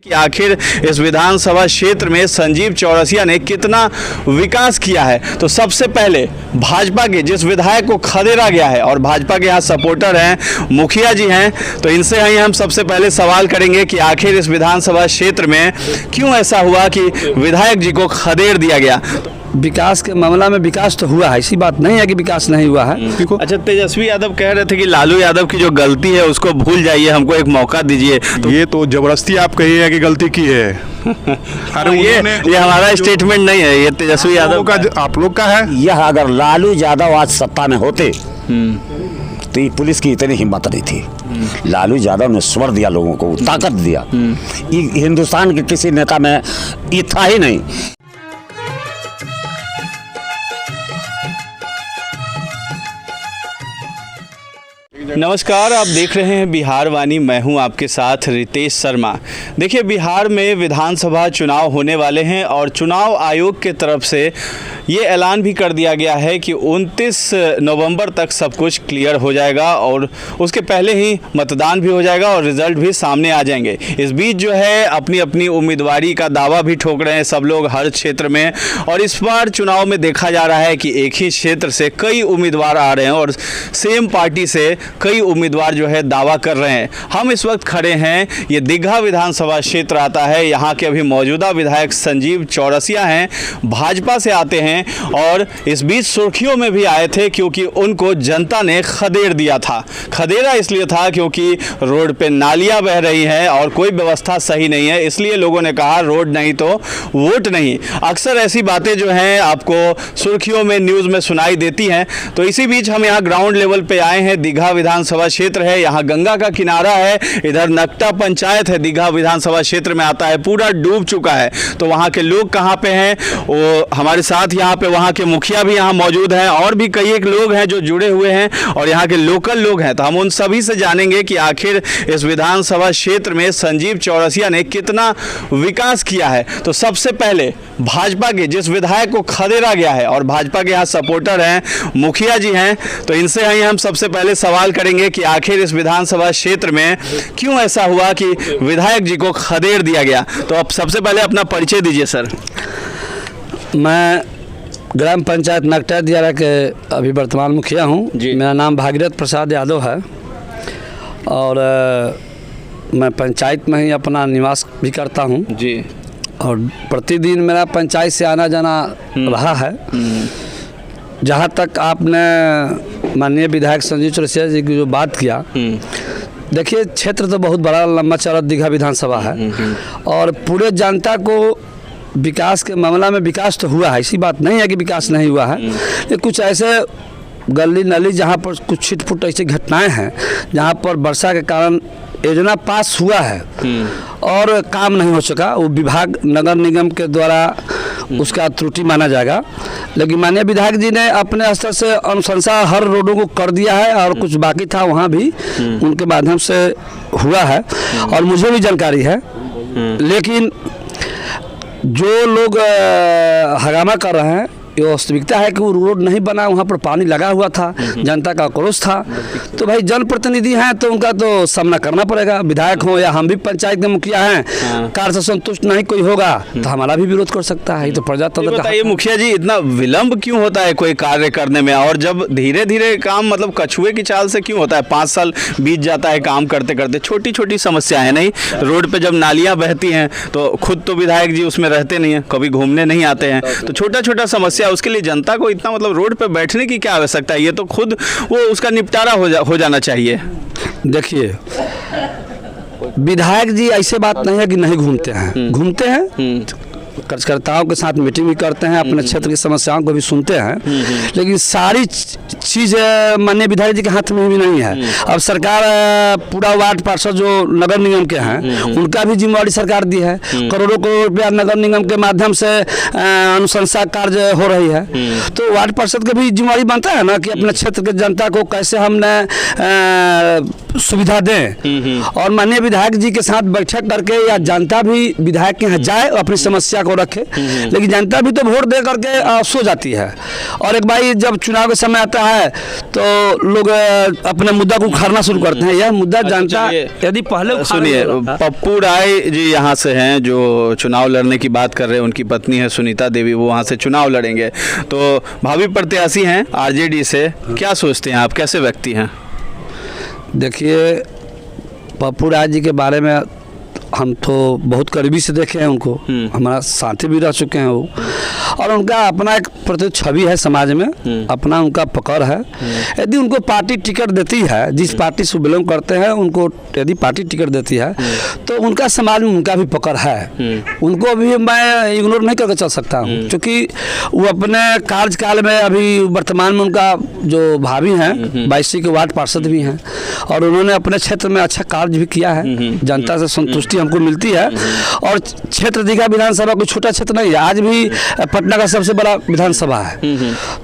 कि आखिर इस विधानसभा क्षेत्र में संजीव चौरसिया ने कितना विकास किया है। तो सबसे पहले भाजपा के जिस विधायक को खदेड़ा गया है और भाजपा के यहाँ सपोर्टर हैं, मुखिया जी हैं, तो इनसे ही हम सबसे पहले सवाल करेंगे कि आखिर इस विधानसभा क्षेत्र में क्यों ऐसा हुआ कि विधायक जी को खदेड़ दिया गया। विकास के मामला में विकास तो हुआ है, ऐसी बात नहीं है कि विकास नहीं हुआ है। अच्छा, तेजस्वी यादव कह रहे थे कि लालू यादव की जो गलती है उसको भूल जाइए, हमको एक मौका दीजिए। तो ये तो जबरदस्ती आप कहिए कि गलती की है। अरे ये हमारा स्टेटमेंट नहीं है, ये तेजस्वी यादव का आप लोग का है। यह अगर लालू यादव आज सत्ता में होते तो ये पुलिस की इतनी हिम्मत नहीं थी। लालू यादव ने स्वर दिया, लोगों को ताकत दिया। ये हिंदुस्तान के किसी नेता में ये था ही नहीं। नमस्कार, आप देख रहे हैं बिहार वाणी। मैं हूं आपके साथ रितेश शर्मा। देखिए, बिहार में विधानसभा चुनाव होने वाले हैं और चुनाव आयोग के तरफ से ये ऐलान भी कर दिया गया है कि 29 नवंबर तक सब कुछ क्लियर हो जाएगा और उसके पहले ही मतदान भी हो जाएगा और रिजल्ट भी सामने आ जाएंगे। इस बीच जो है अपनी अपनी उम्मीदवारी का दावा भी ठोक रहे हैं सब लोग हर क्षेत्र में। और इस बार चुनाव में देखा जा रहा है कि एक ही क्षेत्र से कई उम्मीदवार आ रहे हैं और सेम पार्टी से कई उम्मीदवार जो है दावा कर रहे हैं। हम इस वक्त खड़े हैं, ये दीघा विधानसभा क्षेत्र आता है। यहाँ के अभी मौजूदा विधायक संजीव चौरसिया हैं, भाजपा से आते हैं और इस बीच सुर्खियों में भी आए थे क्योंकि उनको जनता ने खदेड़ दिया था। खदेड़ा इसलिए था क्योंकि रोड पे नालियां बह रही हैं और कोई व्यवस्था सही नहीं है, इसलिए लोगों ने कहा रोड नहीं तो वोट नहीं। अक्सर ऐसी बातें जो हैं आपको सुर्खियों में, न्यूज़ में सुनाई देती हैं। तो इसी बीच हम यहाँ ग्राउंड लेवल पे आए हैं। दीघा विधानसभा क्षेत्र है, यहाँ गंगा का किनारा है, इधर नकटा पंचायत है, दीघा विधानसभा क्षेत्र में आता है, पूरा डूब चुका है। तो वहाँ के लोग कहाँ पे हैं, वो हमारे साथ यहाँ पे वहाँ के मुखिया भी यहाँ मौजूद हैं और भी कई एक लोग हैं जो जुड़े हुए हैं और यहाँ के लोकल लोग हैं। तो हम उन सभी से जानेंगे कि आखिर इस विधानसभा क्षेत्र में संजीव चौरसिया ने कितना विकास किया है। तो सबसे पहले भाजपा के जिस विधायक को खदेड़ा गया है और भाजपा के यहाँ सपोर्टर हैं, मुखिया जी हैं, तो इनसे ही हम सबसे पहले सवाल करेंगे कि आखिर इस विधानसभा क्षेत्र में क्यों ऐसा हुआ कि विधायक जी को खदेड़ दिया गया। तो आप सबसे पहले अपना परिचय दीजिए सर। मैं ग्राम पंचायत नकटा दियारा के अभी वर्तमान मुखिया हूँ। मेरा नाम भागीरथ प्रसाद यादव है और मैं पंचायत में ही अपना निवास भी करता हूँ जी। और प्रतिदिन मेरा पंचायत से आना जाना रहा है। जहाँ तक आपने माननीय विधायक संजीव चौरसिया जी की जो बात किया, देखिए क्षेत्र तो बहुत बड़ा लंबा चौड़ा दीघा विधानसभा है और पूरे जनता को विकास के मामला में विकास तो हुआ है, ऐसी बात नहीं है कि विकास नहीं हुआ है। लेकिन कुछ ऐसे गली नली जहाँ पर कुछ छिटपुट ऐसी घटनाएं हैं जहाँ पर वर्षा के कारण योजना पास हुआ है और काम नहीं हो सका, वो विभाग नगर निगम के द्वारा उसका त्रुटि माना जाएगा। लेकिन माननीय विधायक जी ने अपने स्तर से अनुशंसा हर रोडों को कर दिया है और कुछ बाकी था वहाँ भी उनके माध्यम से हुआ है और मुझे भी जानकारी है। लेकिन जो लोग हंगामा कर रहे हैं, ये वास्तविकता है कि वो रोड नहीं बना, वहाँ पर पानी लगा हुआ था, जनता का आक्रोश था। तो भाई जनप्रतिनिधि हैं तो उनका तो सामना करना पड़ेगा। विधायक हो या हम भी पंचायत के मुखिया हैं, कार्य से संतुष्ट नहीं कोई होगा तो हमारा भी विरोध कर सकता है। ये तो प्रजातंत्र का। ये मुखिया जी, इतना विलंब क्यों होता है कोई कार्य करने में और जब धीरे धीरे काम मतलब कछुए की चाल से क्यों होता है? 5 साल बीत जाता है काम करते करते। छोटी छोटी समस्या है नहीं, रोड पे जब नालियाँ बहती हैं तो खुद तो विधायक जी उसमें रहते नहीं हैं, कभी घूमने नहीं आते हैं, तो छोटा छोटा समस्या, उसके लिए जनता को इतना मतलब रोड पे बैठने की क्या आवश्यकता है? ये तो खुद वो उसका निपटारा हो जाना चाहिए। देखिए, विधायक जी ऐसे बात नहीं है कि नहीं घूमते हैं, घूमते हैं, कार्यकर्ताओं के साथ मीटिंग भी करते हैं, अपने क्षेत्र की समस्याओं को भी सुनते हैं। लेकिन सारी चीज़ माननीय विधायक जी के हाथ में भी नहीं है। अब सरकार पूरा वार्ड पार्षद जो नगर निगम के हैं उनका भी जिम्मेवारी सरकार दी है। करोड़ों करोड़ रुपया नगर निगम के माध्यम से अनुशंसा कार्य हो रही है, तो वार्ड पार्षद का भी जिम्मेवारी बनता है ना कि अपने क्षेत्र के जनता को कैसे हमने सुविधा दें। और माननीय विधायक जी के साथ बैठक करके या जनता भी विधायक के यहाँ जाए और अपनी समस्या को रखे, लेकिन जनता भी तो वोट दे करके सो जाती है। और एक भाई जब चुनाव का समय आता है तो लोग अपने मुद्दा को उखाड़ना शुरू करते हैं। यह मुद्दा जनता यदि पहले सुनिए, पप्पू राय जी यहाँ से हैं जो चुनाव लड़ने की बात कर रहे हैं, उनकी पत्नी है सुनीता देवी, वो वहाँ से चुनाव लड़ेंगे, तो भावी प्रत्याशी हैं आरजेडी से, क्या सोचते हैं आप, कैसे व्यक्ति हैं? देखिए, पप्पू राय जी के बारे में हम तो बहुत करीबी से देखे हैं उनको, हमारा साथी भी रह चुके हैं वो, और उनका अपना एक प्रति छवि है समाज में, अपना उनका पकड़ है। यदि उनको पार्टी टिकट देती है, जिस पार्टी से बिलोंग करते हैं उनको यदि पार्टी टिकट देती है तो उनका समाज में उनका भी पकड़ है, उनको भी मैं इग्नोर नहीं करके चल सकता हूँ, क्योंकि वो अपने कार्यकाल में अभी वर्तमान में उनका जो भाभी हैं 22 के वार्ड पार्षद भी हैं, और उन्होंने अपने क्षेत्र में अच्छा कार्य भी किया है, जनता से संतुष्टि हमको मिलती है। और क्षेत्र दीघा विधानसभा कोई छोटा क्षेत्र नहीं है, आज भी पटना का सबसे बड़ा विधानसभा है।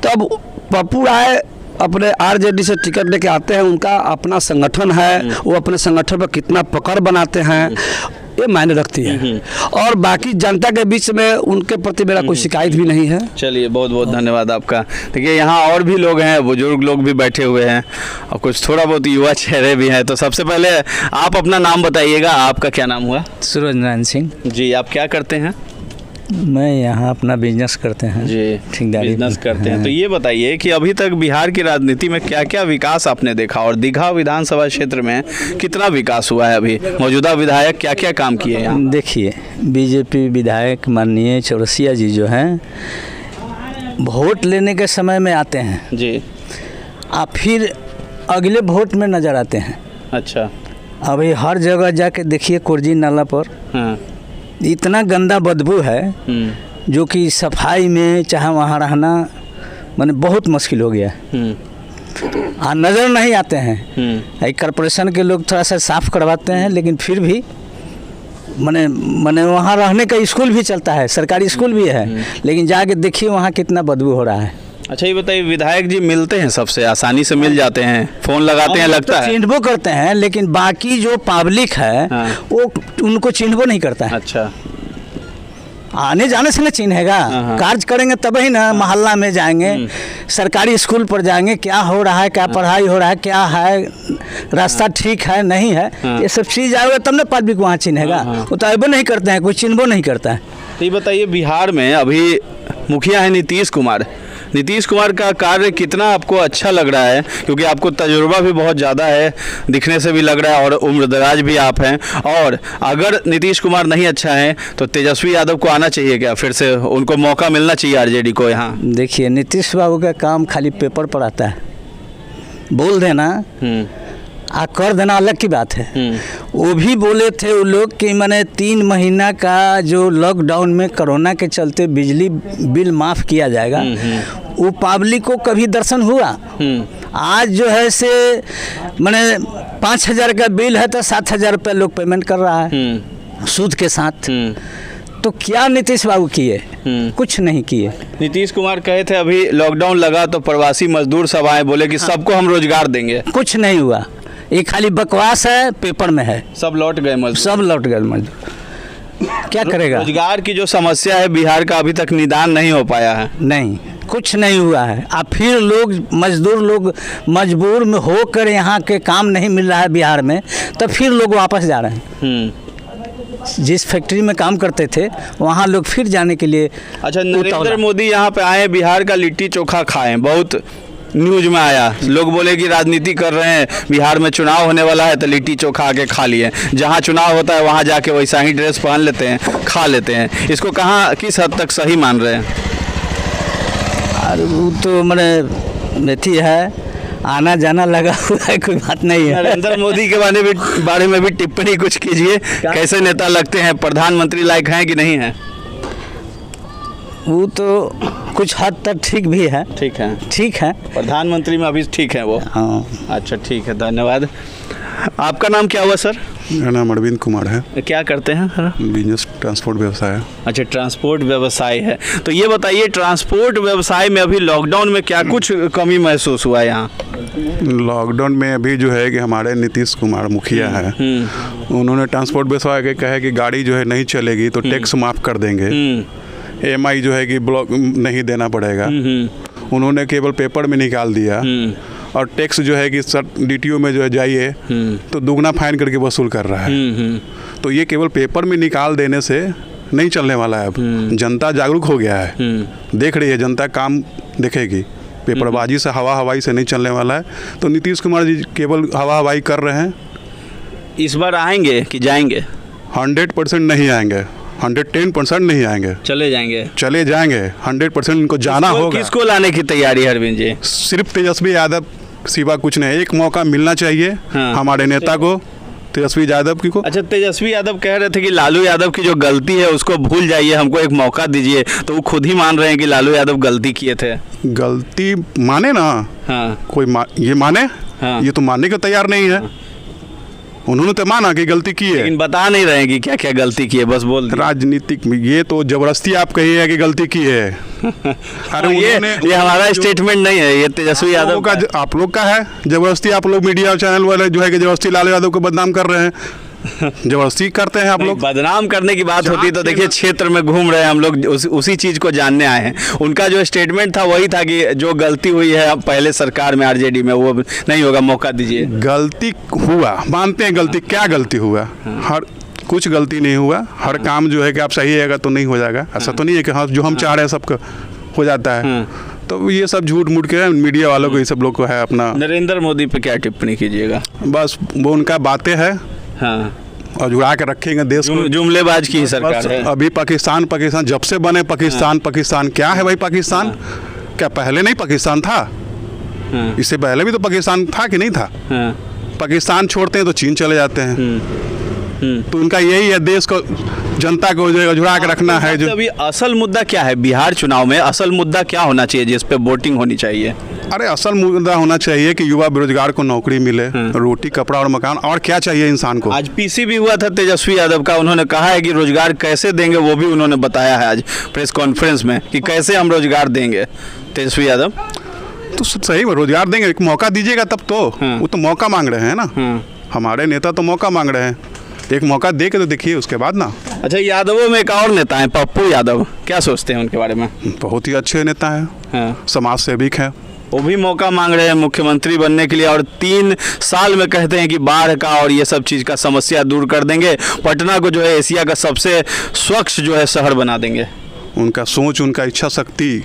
तो अब पप्पू राय अपने आरजेडी से टिकट लेके आते हैं, उनका अपना संगठन है, वो अपने संगठन पर कितना पकड़ बनाते हैं ये मायने रखती है, और बाकी जनता के बीच में उनके प्रति मेरा कोई शिकायत भी नहीं है। चलिए, बहुत बहुत धन्यवाद आपका। देखिए, यहाँ और भी लोग हैं, बुजुर्ग लोग भी बैठे हुए हैं और कुछ थोड़ा बहुत युवा चेहरे भी हैं। तो सबसे पहले आप अपना नाम बताइएगा, आपका क्या नाम हुआ? सूरज नारायण सिंह जी, आप क्या करते हैं? मैं यहाँ अपना बिजनेस करते हैं जी, ठेकेदारी बिजनेस करते हैं। तो ये बताइए कि अभी तक बिहार की राजनीति में क्या क्या विकास आपने देखा, और दीघा विधानसभा क्षेत्र में कितना विकास हुआ है? अभी मौजूदा विधायक क्या क्या काम किए यहाँ? देखिए, बीजेपी विधायक माननीय चौरसिया जी जो हैं, वोट लेने के समय में आते हैं जी, आप फिर अगले वोट में नज़र आते हैं। अच्छा। अभी हर जगह जाके देखिए, कुर्जी नाला पर हाँ। इतना गंदा बदबू है जो कि सफाई में चाहे वहाँ रहना माने बहुत मुश्किल हो गया है, नज़र नहीं आते हैं। कॉरपोरेशन के लोग थोड़ा सा साफ करवाते हैं, लेकिन फिर भी माने वहाँ रहने का स्कूल भी चलता है, सरकारी स्कूल भी है, लेकिन जाके देखिए वहाँ कितना बदबू हो रहा है। अच्छा, ये बताइए, विधायक जी मिलते हैं सबसे, आसानी से मिल जाते हैं, फोन लगाते हैं, लगता है चिन्हबो करते हैं, लेकिन बाकी जो पब्लिक है वो उनको चिन्हबो नहीं करता है। अच्छा, आने जाने से ना चिन्हेगा, कार्य करेंगे तब ही ना, मोहल्ला में जाएंगे, सरकारी स्कूल पर जाएंगे, क्या हो रहा है, क्या पढ़ाई हो रहा है, क्या है, रास्ता ठीक है नहीं है, ये सब चीज़ आएगा तब ना पब्लिक वहाँ चिन्हेगा। वो तो अबो नहीं करते हैं, कोई चिन्हबो नहीं करता है। तो ये बताइए, बिहार में अभी मुखिया है नीतीश कुमार, नीतीश कुमार का कार्य कितना आपको अच्छा लग रहा है? क्योंकि आपको तजुर्बा भी बहुत ज़्यादा है, दिखने से भी लग रहा है, और उम्रदराज भी आप हैं। और अगर नीतीश कुमार नहीं अच्छा है तो तेजस्वी यादव को आना चाहिए क्या, फिर से उनको मौका मिलना चाहिए आरजेडी को यहाँ? देखिए, नीतीश बाबू का काम खाली पेपर पर आता है, बोल देना कर देना अलग की बात है। वो भी बोले थे वो लोग कि मैंने 3 महीना का जो लॉकडाउन में कोरोना के चलते बिजली बिल माफ़ किया जाएगा, वो पब्लिक को कभी दर्शन हुआ? आज जो है से मैंने 5,000 का बिल है तो 7,000 रुपये लोग पेमेंट कर रहा है सूद के साथ। तो क्या नीतीश बाबू किए? कुछ नहीं किए। नीतीश कुमार कहे थे अभी लॉकडाउन लगा तो प्रवासी मजदूर सब आए, बोले कि सबको हम रोजगार देंगे। कुछ नहीं हुआ, ये खाली बकवास है, पेपर में है। सब लौट गए मजदूर, सब लौट गए मजदूर, क्या करेगा? रोजगार की जो समस्या है बिहार का अभी तक निदान नहीं हो पाया है। नहीं, कुछ नहीं हुआ है। अब फिर लोग मजदूर लोग मजबूर में होकर यहाँ के काम नहीं मिल रहा है बिहार में, तो फिर लोग वापस जा रहे हैं। जिस फैक्ट्री में काम करते थे वहाँ लोग फिर जाने के लिए। अच्छा, नरेंद्र मोदी यहाँ पे आए, बिहार का लिट्टी चोखा खाएं, बहुत न्यूज में आया, लोग बोले कि राजनीति कर रहे हैं, बिहार में चुनाव होने वाला है तो लिट्टी चोखा आके खा लिए। जहाँ चुनाव होता है वहाँ जाके वैसा ही ड्रेस पहन लेते हैं, खा लेते हैं। इसको कहाँ किस हद तक सही मान रहे हैं? और वो तो मैंने अथी है, आना जाना लगा हुआ है, कोई बात नहीं है। नरेंद्र मोदी के बारे में भी टिप्पणी कुछ कीजिए, कैसे नेता लगते हैं, प्रधानमंत्री लायक हैं कि नहीं हैं? वो तो कुछ हद तक ठीक भी है। ठीक है, ठीक है, प्रधानमंत्री में अभी ठीक है वो। हाँ। अच्छा, ठीक है, धन्यवाद। आपका नाम क्या हुआ सर? मेरा नाम अरविंद कुमार है। क्या करते हैं सर? बिजनेस ट्रांसपोर्ट व्यवसाय है। अच्छा, ट्रांसपोर्ट व्यवसाय है। तो ये बताइए, ट्रांसपोर्ट व्यवसाय में अभी लॉकडाउन में क्या कुछ कमी महसूस हुआ है यहाँ? लॉकडाउन में अभी जो है कि हमारे नीतीश कुमार मुखिया है, उन्होंने ट्रांसपोर्ट व्यवसाय के कहा है कि गाड़ी जो है नहीं चलेगी तो टैक्स माफ़ कर देंगे, EMI जो है कि ब्लॉक नहीं देना पड़ेगा। उन्होंने केवल पेपर में निकाल दिया और टैक्स जो है कि सर DTO में जो है जाइए तो दुगना फाइन करके वसूल कर रहा है। तो ये केवल पेपर में निकाल देने से नहीं चलने वाला है। अब जनता जागरूक हो गया है, देख रही है जनता, काम देखेगी। पेपरबाजी से हवा हवाई से नहीं चलने वाला है। तो नीतीश कुमार जी केवल हवा हवाई कर रहे हैं। इस बार आएंगे कि जाएंगे? 100% नहीं आएंगे, 110% नहीं आएंगे, चले जाएंगे। चले जाएंगे। 100% इनको जाना होगा। किसको लाने की तैयारी है अरविंद जी? सिर्फ तेजस्वी यादव सिवा कुछ नहीं। एक मौका मिलना चाहिए हमारे नेता को, तेजस्वी यादव की को। अच्छा, तेजस्वी यादव कह रहे थे कि लालू यादव की जो गलती है उसको भूल जाइए, हमको एक मौका दीजिए। तो वो खुद ही मान रहे हैं कि लालू यादव गलती किए थे। गलती माने ना। हाँ। कोई ये माने? हाँ। ये तो मानने को तैयार नहीं है। उन्होंने तो माना कि गलती की है, लेकिन बता नहीं रहे हैं कि क्या क्या गलती की है, बस बोल दिया। राजनीतिक में ये तो जबरदस्ती आप कही है कि गलती की है। अरे ये हमारा स्टेटमेंट नहीं है, ये तेजस्वी यादव का। आप लोग का है जबरदस्ती। आप लोग मीडिया चैनल वाले जो है कि जबरदस्ती लालू यादव को बदनाम कर रहे हैं, जबरदस्ती करते हैं आप लोग। बदनाम करने की बात होती तो देखिए, क्षेत्र में घूम रहे हैं हम लोग, उसी चीज को जानने आए हैं। उनका जो स्टेटमेंट था वही था कि जो गलती हुई है पहले सरकार में RJD में वो नहीं होगा, मौका दीजिए। गलती हुआ, मानते हैं गलती। क्या गलती हुआ? हर कुछ गलती नहीं हुआ। हर काम जो है कि आप सही है तो नहीं हो जाएगा। ऐसा तो नहीं है कि हाँ जो हम चाह रहे हैं सबका हो जाता है। तो ये सब झूठ मूठ के मीडिया वालों को, ये सब लोग को है अपना। नरेंद्र मोदी पे क्या टिप्पणी कीजिएगा? बस वो उनका बातें है। हाँ। और जुड़ा के रखेंगे देश को। जुमलेबाज की सरकार है अभी। पाकिस्तान जब से बने पाकिस्तान क्या है भाई? पाकिस्तान क्या पहले नहीं पाकिस्तान था? इससे पहले भी तो पाकिस्तान था कि नहीं था? पाकिस्तान छोड़ते हैं तो चीन चले जाते हैं। तो उनका यही है, देश को, जनता को जुड़ा के रखना है। जो अभी असल मुद्दा क्या है बिहार चुनाव में? असल मुद्दा क्या होना चाहिए जिस पे वोटिंग होनी चाहिए? अरे असल मुद्दा होना चाहिए कि युवा बेरोजगार को नौकरी मिले, रोटी कपड़ा और मकान। और क्या चाहिए इंसान को? आज PC भी हुआ था तेजस्वी यादव का, उन्होंने कहा है कि रोजगार कैसे देंगे वो भी उन्होंने बताया है आज प्रेस कॉन्फ्रेंस में कि कैसे हम रोजगार देंगे। तेजस्वी यादव तो सही में रोजगार देंगे, एक मौका दीजिएगा तब तो। वो तो मौका मांग रहे हैं ना, हमारे नेता तो मौका मांग रहे हैं। एक मौका दे के तो देखिए उसके बाद ना। अच्छा, यादवों में एक और नेता है पप्पू यादव, क्या सोचते हैं उनके बारे में? बहुत ही अच्छे नेता हैं, समाज सेविक हैं। वो भी मौका मांग रहे हैं मुख्यमंत्री बनने के लिए और 3 साल में कहते हैं कि बाढ़ का और ये सब चीज़ का समस्या दूर कर देंगे, पटना को जो है एशिया का सबसे स्वच्छ जो है शहर बना देंगे। उनका सोच, उनका इच्छा शक्ति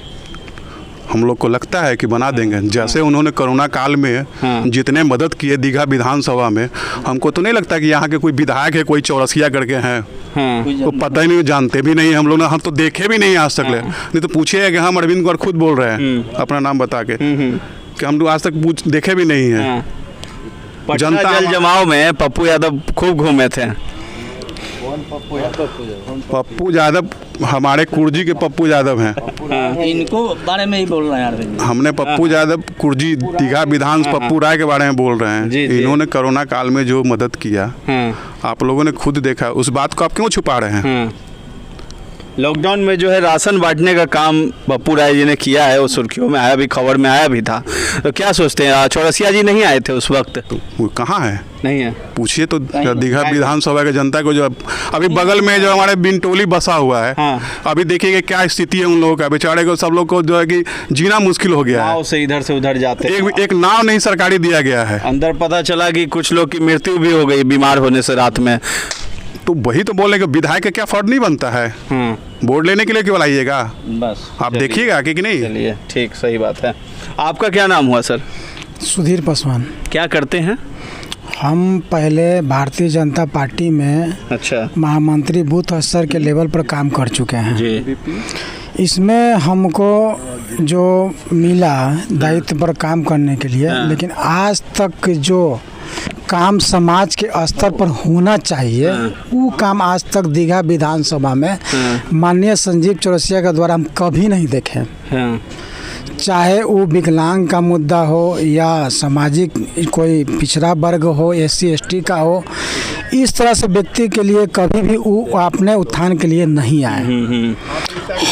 हम लोग को लगता है कि बना देंगे। जैसे उन्होंने कोरोना काल में जितने मदद किए दीघा विधानसभा में, हमको तो नहीं लगता कि यहाँ के कोई विधायक है, कोई चौरसिया करके हैं। तो पता ही नहीं, जानते भी नहीं हम लोग, हम तो देखे भी नहीं आज तक ले। नहीं तो पूछिए कि हम अरविंद कुमार खुद बोल रहे हैं अपना नाम बता के कि हम लोग आज तक देखे भी नहीं है। जनता जल जमाव में पप्पू यादव खूब घूमे थे। पप्पू यादव हमारे कुर्जी के पप्पू यादव हैं। इनको बारे में ही बोल रहे हैं। हमने पप्पू यादव कुर्जी दीघा विधान पप्पू राय के बारे में बोल रहे हैं। इन्होंने कोरोना काल में जो मदद किया आप लोगों ने खुद देखा, उस बात को आप क्यों छुपा रहे हैं? लॉकडाउन में जो है राशन बांटने का काम पप्पू राय जी ने किया है, वो सुर्खियों में आया भी, खबर में आया भी था। तो क्या सोचते हैं, चौरसिया जी नहीं आए थे उस वक्त? तो वो कहाँ है? नहीं है, पूछिए तो दीघा विधानसभा के जनता को। जो अभी बगल में जो हमारे बिनटोली बसा हुआ है, अभी देखिए क्या स्थिति है उन लोगों का। बेचारे को, सब लोग को जो है कि जीना मुश्किल हो गया है। नाव से इधर से उधर जाते, एक नाव नहीं सरकारी दिया गया है। अंदर पता चला कि कुछ लोग की मृत्यु भी हो गई बीमार होने से रात में। तो वही तो बोले कि विधायक का क्या फर्ज नहीं बनता है? वोट लेने के लिए क्यों लाइएगा? बस आप देखिएगा कि नहीं। चलिए, ठीक, सही बात है। आपका क्या नाम हुआ सर? सुधीर पासवान। क्या करते हैं? हम पहले भारतीय जनता पार्टी में महामंत्री बूथ स्तर के लेवल पर काम कर चुके हैं जी। इसमें हमको जो मिला दायित्व पर काम करने के लिए, लेकिन आज तक जो काम समाज के स्तर पर होना चाहिए वो काम आज तक दीघा विधानसभा में माननीय संजीव चौरसिया के द्वारा हम कभी नहीं देखे। चाहे वो विकलांग का मुद्दा हो या सामाजिक कोई पिछड़ा वर्ग हो, SC ST का हो, इस तरह से व्यक्ति के लिए कभी भी वो अपने उत्थान के लिए नहीं आए।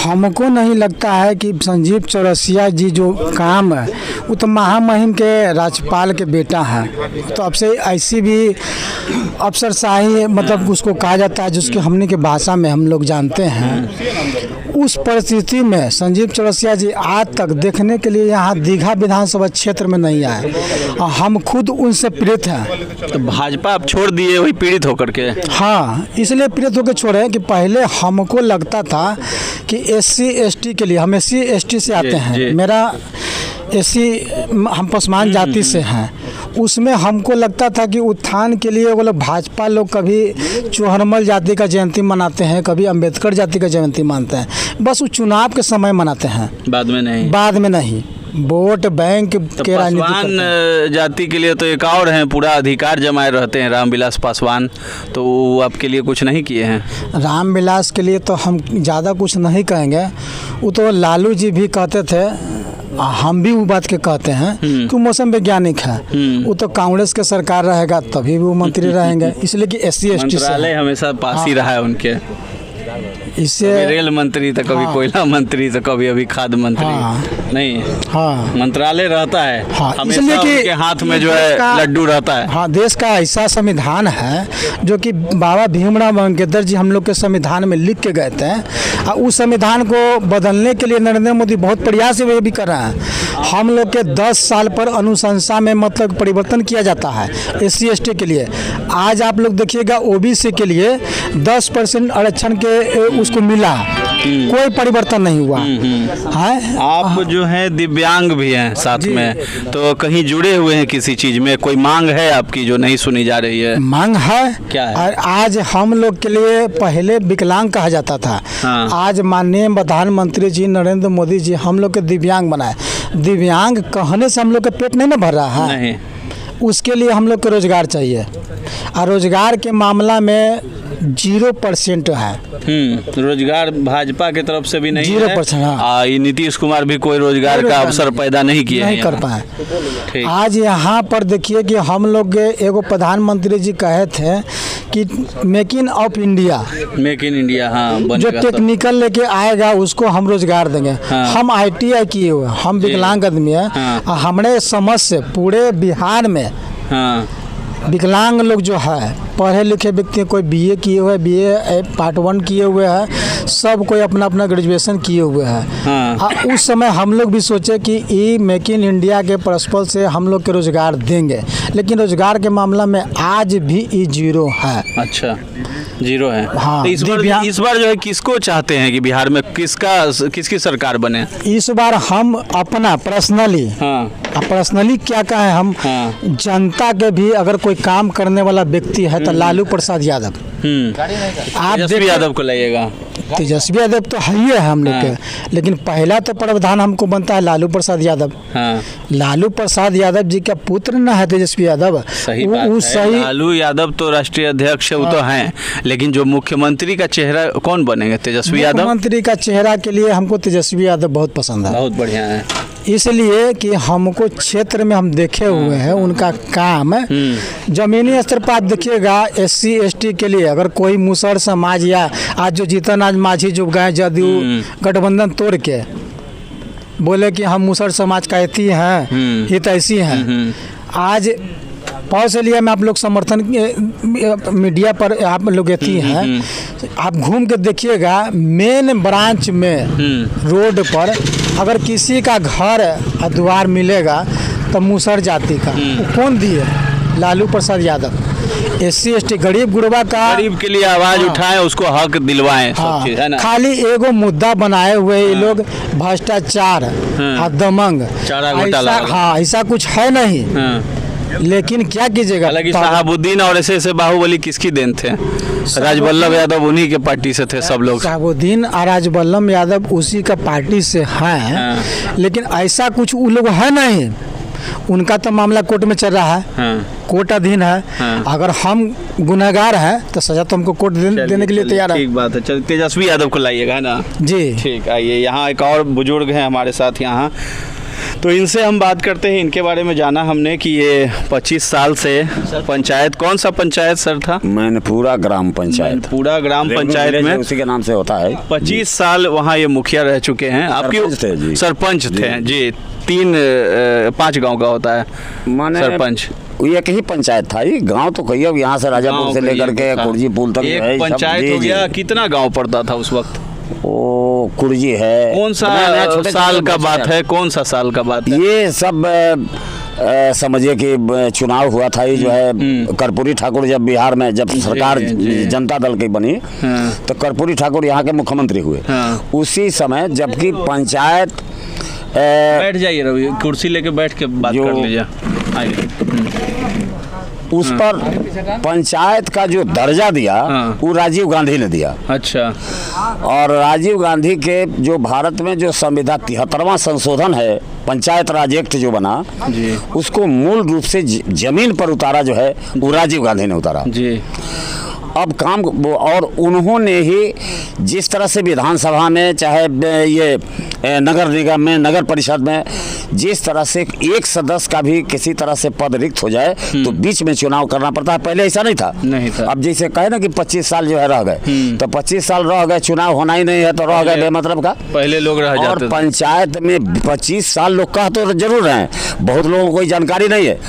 हमको नहीं लगता है कि संजीव चौरसिया जी जो काम है वो तो महामहिम के राज्यपाल के बेटा है, तो अब से ऐसी भी अफसरशाही मतलब उसको कहा जाता है जिसकी हमने के भाषा में हम लोग जानते हैं। उस परिस्थिति में संजीव चौरसिया जी आज तक देखने के लिए यहाँ दीघा विधानसभा क्षेत्र में नहीं आए और हम खुद उनसे पीड़ित हैं। तो भाजपा आप छोड़ दिए वही पीड़ित होकर के? हाँ, इसलिए पीड़ित होकर छोड़े कि पहले हमको लगता था कि SC ST के लिए, हम SC ST से आते हैं, मेरा SC हम पसमान जाति से हैं, उसमें हमको लगता था कि उत्थान के लिए वो लोग भाजपा लोग कभी चौहरमल जाति का जयंती मनाते हैं, कभी अंबेडकर जाति का जयंती मानते हैं, बस वो चुनाव के समय मनाते हैं, बाद में नहीं वोट बैंक के पासवान जाति के लिए तो एक और हैं, पूरा अधिकार जमाए रहते हैं रामविलास पासवान, तो वो आपके लिए कुछ नहीं किए हैं? रामविलास के लिए तो हम ज़्यादा कुछ नहीं कहेंगे, वो तो लालू जी भी कहते थे, हम भी वो बात के कहते हैं कि मौसम वैज्ञानिक है, वो तो कांग्रेस के सरकार रहेगा तभी भी वो मंत्री रहेंगे, इसलिए कि SC ST मंत्रालय हमेशा पास ही रहा है उनके, इससे रेल मंत्री तो कभी कोयला मंत्री तो कभी अभी खाद्य मंत्री नहीं, मंत्रालय रहता है हमेशा उनके हाथ में जो है लड्डू रहता है। हाँ, देश का ऐसा संविधान है जो कि बाबा भीमराव अम्बेडकर जी हम लोग के संविधान में लिख के गए थे, और उस संविधान को बदलने के लिए नरेंद्र मोदी बहुत प्रयास भी कर रहे हैं। हम लोग के 10 साल पर अनुशंसा में मतलब परिवर्तन किया जाता है SC ST के लिए। आज आप लोग देखिएगा OBC के लिए 10% आरक्षण के उसको मिला, कोई परिवर्तन नहीं हुआ है। आप जो है दिव्यांग भी हैं साथ में, तो कहीं जुड़े हुए हैं किसी चीज में? कोई मांग है आपकी जो नहीं सुनी जा रही है? मांग है, क्या है? और आज हम लोग के लिए पहले विकलांग कहा जाता था, आज माननीय प्रधानमंत्री जी नरेंद्र मोदी जी हम लोग के दिव्यांग बनाए। दिव्यांग कहने से हम लोग का पेट नहीं ना भर रहा है नहीं। उसके लिए हम लोग को रोजगार चाहिए, और रोजगार के मामला में 0% है। रोजगार भाजपा के तरफ से भी नहीं 0%। हाँ। नीतीश कुमार भी कोई रोजगार का अवसर पैदा नहीं किए, नहीं कर पाए। आज यहाँ पर देखिए कि हम लोग एगो प्रधानमंत्री जी कहे थे कि मेक इन इंडिया, हाँ, जो टेक्निकल लेके आएगा उसको हम रोजगार देंगे। हाँ। हम ITI किए हुए, हम विकलांग आदमी है। हाँ। हमारे समझ से पूरे बिहार में विकलांग लोग जो है पढ़े लिखे व्यक्ति, कोई BA किए हुए, BA पार्ट 1 किए हुए हैं, सब कोई अपना अपना ग्रेजुएशन किए हुए हैं। उस समय हम लोग भी सोचे कि ये मेक इन इंडिया के प्रिंसिपल से हम लोग के रोजगार देंगे, लेकिन रोजगार के मामला में आज भी ये 0 है। अच्छा, 0 है। हाँ, तो इस बार जो है किसको चाहते हैं कि बिहार में किसकी सरकार बने? इस बार हम अपना पर्सनली क्या कहें, हम जनता के भी अगर कोई काम करने वाला व्यक्ति है तो लालू प्रसाद यादव। आप तेजस्वी यादव को लाइएगा? तेजस्वी यादव तो है ही है हम लोग के, लेकिन पहला तो प्रावधान हमको बनता है लालू प्रसाद यादव। लालू प्रसाद यादव जी का पुत्र न है तेजस्वी यादव? सही बात है। लालू यादव तो राष्ट्रीय अध्यक्ष वो तो हैं, लेकिन जो मुख्यमंत्री का चेहरा कौन बनेंगे? तेजस्वी यादव। मुख्यमंत्री का चेहरा के लिए हमको तेजस्वी यादव बहुत पसंद है, बहुत बढ़िया है, इसलिए कि हमको क्षेत्र में हम देखे हुए हैं उनका काम। जमीनी स्तर पर देखिएगा SC ST के लिए अगर कोई मुसहर समाज या आज जो जीतन आज माझी जो गए जदयू गठबंधन तोड़ के बोले कि हम मुसहर समाज का ऐसी हैं, हित ऐसी हैं, आज पौष लिए में आप लोग समर्थन मीडिया पर आप लोग ऐसी हैं, आप घूम के देखिएगा मेन ब्रांच में रोड पर अगर किसी का घर द्वार मिलेगा तो मुसहर जाति का, कौन दिए? लालू प्रसाद यादव। SC ST गरीब गुरबा का, गरीब के लिए आवाज उठाएं, उसको हक दिलवाएं, सब चीज है ना। खाली एगो मुद्दा बनाए हुए ये लोग भ्रष्टाचार, दमंग, ऐसा कुछ है नहीं। लेकिन क्या कीजिएगा, हालांकि शहाबुद्दीन और ऐसे बाहुबली किसकी देन थे? राजवल्लभ यादव उन्हीं के पार्टी से थे सब लोग। शहाबुद्दीन और राजवल्लभ यादव उसी का पार्टी से हैं, लेकिन ऐसा कुछ वो लोग है नहीं। उनका तो मामला कोर्ट में चल रहा है, कोर्ट अधीन है। अगर हम गुनहगार हैं तो सजा तो हमको कोर्ट देने के लिए तैयार है। ठीक बात है। चल तेजस्वी यादव को लाइएगा, है ना जी। ठीक, आइए यहाँ एक और बुजुर्ग हैं हमारे साथ यहाँ, तो इनसे हम बात करते हैं। इनके बारे में जाना हमने कि ये 25 साल से पंचायत, कौन सा पंचायत सर था? मैंने पूरा ग्राम पंचायत, पूरा ग्राम पंचायत में उसी के नाम से होता है। 25 साल वहाँ ये मुखिया रह चुके हैं। आपकी सरपंच थे जी। 5 गांव का होता है सरपंच। एक ही पंचायत था, ये गांव तो कही, अब यहाँ से राजापुर से लेकर के कुर्जी पुल तक एक पंचायत हो गया। कितना गांव पड़ता था उस वक्त? ओ कुर्जी है। कौन सा साल का बात है? कौन सा साल का बात है? ये सब समझिए कि चुनाव हुआ था, ये जो है कर्पूरी ठाकुर जब बिहार में जब सरकार जनता दल की बनी तो कर्पूरी ठाकुर यहाँ के मुख्यमंत्री हुए। उसी समय जबकि पंचायत बैठ जाइए रवि, कुर्सी लेके बैठ के बात कर लीजिए। उस पर पंचायत का जो दर्जा दिया वो राजीव गांधी ने दिया। अच्छा। और राजीव गांधी के जो भारत में जो संविधान 73वां संशोधन है, पंचायत राज एक्ट जो बना जी, उसको मूल रूप से जमीन पर उतारा जो है वो राजीव गांधी ने उतारा जी। अब काम और उन्होंने ही जिस तरह से विधानसभा में चाहे ये नगर निगम में, नगर परिषद में जिस तरह से एक सदस्य का भी किसी तरह से पद रिक्त हो जाए तो बीच में चुनाव करना पड़ता है। पहले ऐसा नहीं था। अब जैसे कहे ना कि 25 साल जो है रह गए, तो 25 साल रह गए, चुनाव होना ही नहीं है तो रह गए बेमतलब का। पहले लोग रह जाते और पंचायत में 25 साल लोग कह तो जरूर रहे हैं, बहुत लोगों को कोई जानकारी नहीं है।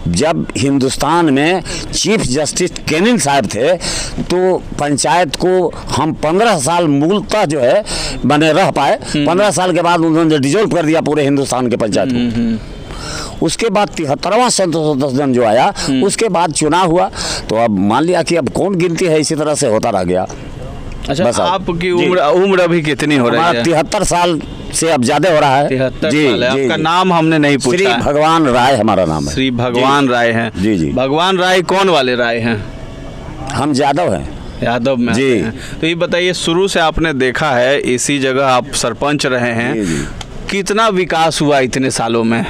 जब हिंदुस्तान में चीफ जस्टिस कैनिंग साहब थे तो पंचायत को हम 15 साल मूलतः जो है बने रह पाए। 15 साल के बाद उन्होंने डिजोल्व कर दिया पूरे हिंदुस्तान के पंचायत को। उसके बाद 73वां संशोधन जो आया, उसके बाद चुनाव हुआ। तो अब मान लिया कि अब कौन गिनती है, इसी तरह से होता रह गया। अच्छा, आपकी उम्र अभी कितनी हो रही है? 73 साल से अब ज्यादा हो रहा है। 73 साल है। आपका नाम हमने नहीं पूछा। श्री भगवान राय हमारा नाम है। श्री भगवान राय हैं जी जी। भगवान राय कौन वाले राय हैं? हम यादव हैं। यादव में जी। तो ये बताइए, शुरू से आपने देखा है, इसी जगह आप सरपंच रहे हैं, कितना विकास हुआ इतने सालों में?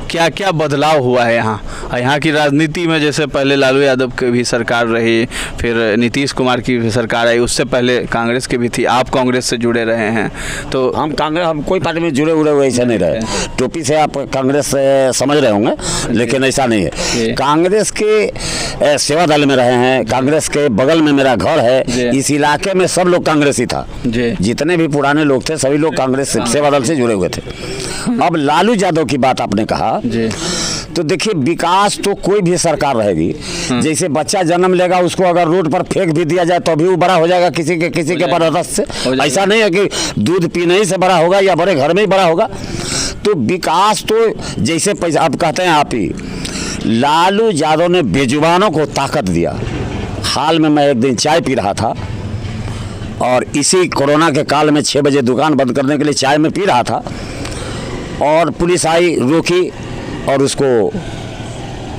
क्या क्या बदलाव हुआ है यहाँ की राजनीति में? जैसे पहले लालू यादव की भी सरकार रही, फिर नीतीश कुमार की भी सरकार आई, उससे पहले कांग्रेस की भी थी, आप कांग्रेस से जुड़े रहे हैं। तो हम कोई पार्टी में जुड़े हुए ऐसा नहीं रहे। टोपी से आप कांग्रेस से समझ रहे होंगे, लेकिन ऐसा नहीं है। कांग्रेस के सेवा दल में रहे हैं, कांग्रेस के बगल में मेरा घर है, इस इलाके में सब लोग कांग्रेसी था। जितने भी पुराने लोग थे सभी लोग कांग्रेस सेवा दल से जुड़े हुए थे। अब लालू यादव की बात आपने कहा तो देखिए, विकास तो कोई भी सरकार रहेगी। जैसे बच्चा जन्म लेगा, उसको अगर रोड पर फेंक भी दिया जाए तो भी वो बड़ा हो जाएगा किसी के बरदस्त से। ऐसा नहीं है कि दूध पीने ही से बड़ा होगा या बड़े घर में ही बड़ा होगा। तो विकास तो जैसे पैसा आप कहते हैं, आप ही लालू यादव ने बेजुबानों को ताकत दिया। हाल में मैं एक दिन चाय पी रहा था और इसी कोरोना के काल में 6 बजे दुकान बंद करने के लिए चाय में पी रहा था और पुलिस आई, रोकी और उसको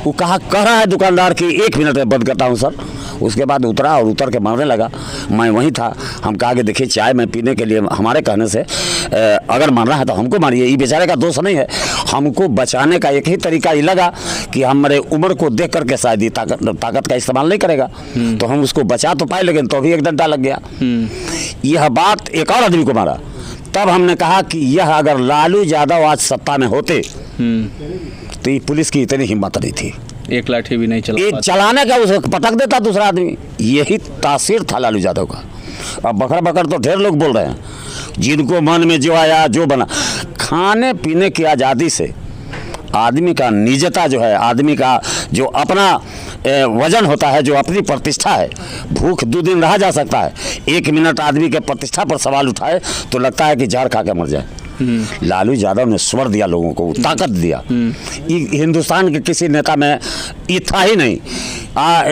वो कह रहा है दुकानदार कि 1 मिनट में बंद करता हूँ सर। उसके बाद उतरा और उतर के मारने लगा। मैं वहीं था। हम कहा कि देखिए, चाय में पीने के लिए हमारे कहने से अगर मारना है तो हमको मारिए, ये बेचारे का दोष नहीं है। हमको बचाने का एक ही तरीका ये लगा कि हमारे उम्र को देख करके शायद ये ताकत का इस्तेमाल नहीं करेगा, तो हम उसको बचा तो पाए, लेकिन तो भी एक डंडा लग गया। यह बात एक और आदमी को मारा। तब हमने कहा कि यह अगर लालू यादव आज सत्ता में होते तो ये पुलिस की इतनी हिम्मत नहीं थी, एक लाठी भी नहीं चलाने का, उसको पटक देता दूसरा आदमी। यही तासीर था लालू यादव का। अब बकर तो ढेर लोग बोल रहे हैं, जिनको मन में जो आया जो बना। खाने पीने की आज़ादी से आदमी का निजता जो है, आदमी का जो अपना वजन होता है, जो अपनी प्रतिष्ठा है, भूख 2 दिन रहा जा सकता है। 1 मिनट आदमी के प्रतिष्ठा पर सवाल उठाए तो लगता है कि जहर खा के मर जाए। लालू यादव ने स्वर दिया लोगों को, ताकत दिया। हिंदुस्तान के किसी नेता में ये था ही नहीं।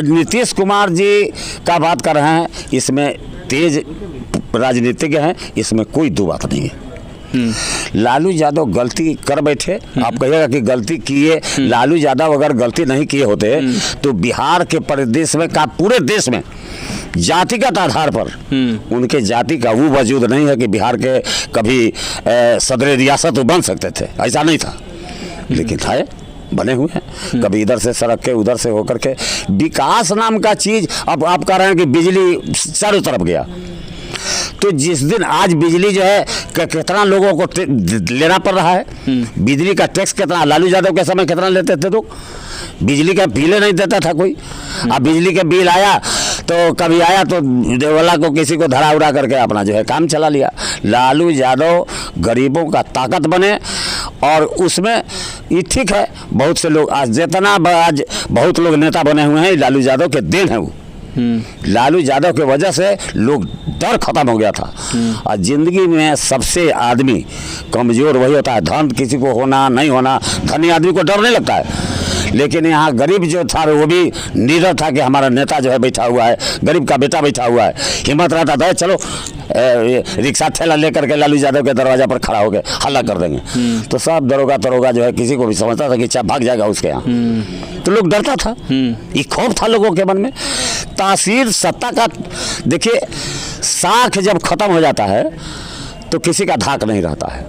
नीतीश कुमार जी का बात कर रहे हैं, इसमें तेज राजनीतिज्ञ हैं, इसमें कोई दो बात नहीं है। लालू यादव गलती कर बैठे। आप कहिएगा कि गलती किए, लालू यादव अगर गलती नहीं किए होते तो बिहार के परिदेश में का पूरे देश में जातिगत आधार पर उनके जाति का वो वजूद नहीं है कि बिहार के कभी सदर रियासत बन सकते थे, ऐसा नहीं था। लेकिन था बने हुए हैं, कभी इधर से सड़क के उधर से होकर के। विकास नाम का चीज़ अब आप कह रहे हैं कि बिजली चारों तरफ गया, तो जिस दिन आज बिजली जो है कितना लोगों को लेना पड़ रहा है, बिजली का टैक्स कितना, लालू यादव के समय कितना लेते थे लोग, बिजली का बिल नहीं देता था कोई। अब बिजली का बिल आया तो कभी आया तो देवला को किसी को धरा उड़ा करके अपना जो है काम चला लिया। लालू यादव गरीबों का ताकत बने, और उसमें ये ठीक है, बहुत से लोग आज आज बहुत लोग नेता बने हुए हैं, लालू यादव के देन है वो। लालू यादव की वजह से लोग डर खत्म हो गया था। और जिंदगी में सबसे आदमी कमजोर वही होता है, धन किसी को होना नहीं होना, धनी आदमी को डर नहीं लगता है, लेकिन यहाँ गरीब जो था वो भी निडर था कि हमारा नेता जो है बैठा हुआ है, गरीब का बेटा बैठा हुआ है, हिम्मत रहता था चलो रिक्शा ठेला लेकर के लालू यादव के दरवाजा पर खड़ा हो गए, हल्ला कर देंगे। तो सब दरोगा जो है किसी को भी समझता था कि चाहे भाग जाएगा उसके यहाँ, तो लोग डरता था, ये खौफ था लोगों के मन में। तासीर सत्ता का देखिए, साख जब खत्म हो जाता है तो किसी का धाक नहीं रहता है।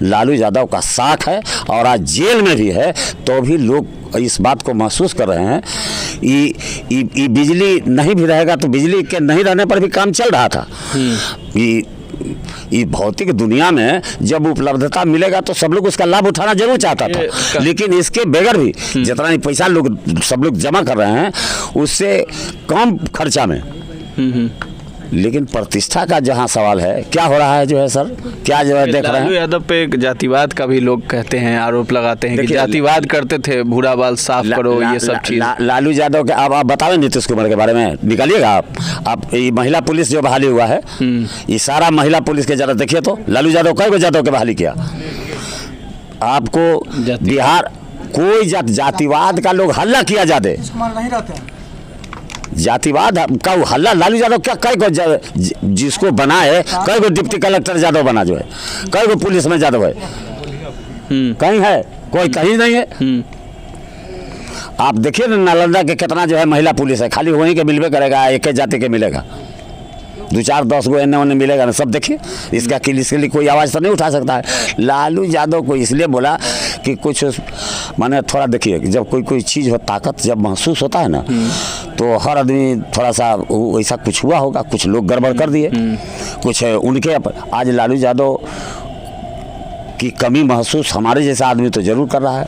लालू यादव का साख है, और आज जेल में भी है, तो भी लोग इस बात को महसूस कर रहे हैं। ये बिजली नहीं भी रहेगा तो बिजली के नहीं रहने पर भी काम चल रहा था। ये भौतिक दुनिया में जब उपलब्धता मिलेगा तो सब लोग उसका लाभ उठाना जरूर चाहता था, लेकिन इसके बगैर भी जितना ही पैसा लोग सब लोग जमा कर रहे हैं उससे कम खर्चा में, लेकिन प्रतिष्ठा का जहां सवाल है, क्या हो रहा है जो है सर, क्या जो है देख रहे हैं। लालू यादव पे जातिवाद का भी लोग कहते हैं, आरोप लगाते हैं कि जातिवाद करते थे, भूरा बाल साफ करो, ये सब चीज। लालू यादव के अब आप बतावें नीतीश कुमार के बारे में, निकालिएगा आप ये महिला पुलिस जो बहाली हुआ है, ये सारा महिला पुलिस के जरा देखिए तो लालू यादव कई को यादव के बहाली किया। आपको बिहार कोई जातिवाद का लोग हल्ला किया जाते, जातिवाद का हल्ला लालू यादव क्या कई को जिसको बना है, कई को डिप्टी कलेक्टर यादव बना जो है, कई को पुलिस में यादव है, कहीं है कोई, कहीं नहीं है। आप देखिए ना नालंदा के कितना जो है महिला पुलिस है, खाली वहीं के मिलवे करेगा, एक ही जाति के मिलेगा, 2-4-10 गो एने ओने मिलेगा ना, सब देखिए। इसका इसके लिए कोई आवाज़ तो नहीं उठा सकता है। लालू यादव को इसलिए बोला कि कुछ माने थोड़ा देखिए, जब कोई चीज़ हो, ताकत जब महसूस होता है ना, तो हर आदमी थोड़ा सा वैसा कुछ हुआ होगा, कुछ लोग गड़बड़ कर दिए, कुछ उनके। आज लालू यादव की कमी महसूस हमारे जैसा आदमी तो जरूर कर रहा है,